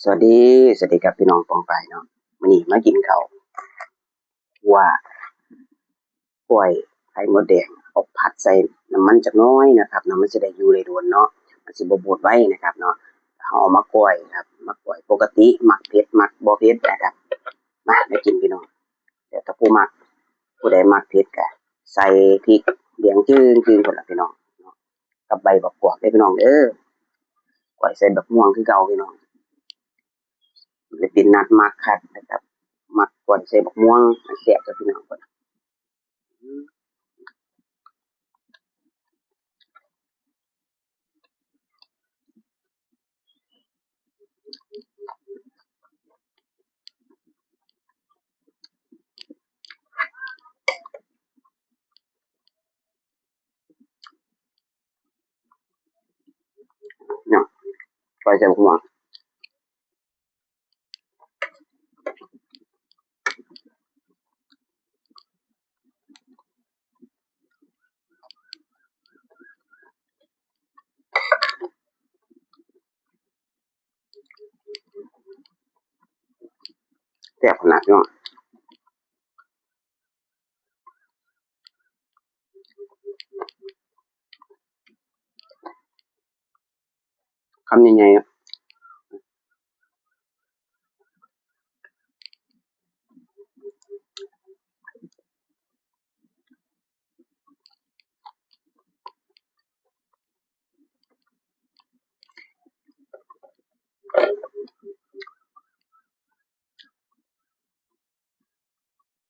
สวัสดีครับพี่น้องปองไปเนาะมื้อนี้มากินข้าวว่ากล้วยไข่มดแดงเอาผัดใส่น้ำมันจักหน้อยนะครับเนาะมันสิได้อยู่ได้โดนเนาะมันสิบ่บูดไว้นะครับเนาะเอามากล้วยครับมากล้วยปกติมักเผ็ดมักบ่เผ็ดนะครับมากินพี่น้องเดี๋ยวถ้าผู้ใดมักเผ็ดก็ใส่พริกเหลืองจึ้งพุ่นล่ะพี่น้องเนาะกับใบบักกวาดเด้อพี่น้องเด้อกล้วยใส่บักม่วงคือเก่าพี่น้องเลยเป็นนัดมักคักนะครับมักกล้วยใส่บักม่วงมันแซ่บเด้อพี่น้องพุ่นเนาะกล้วยใส่บักม่วงแซ่บขนาดพี่น้องคำใหญ่ๆ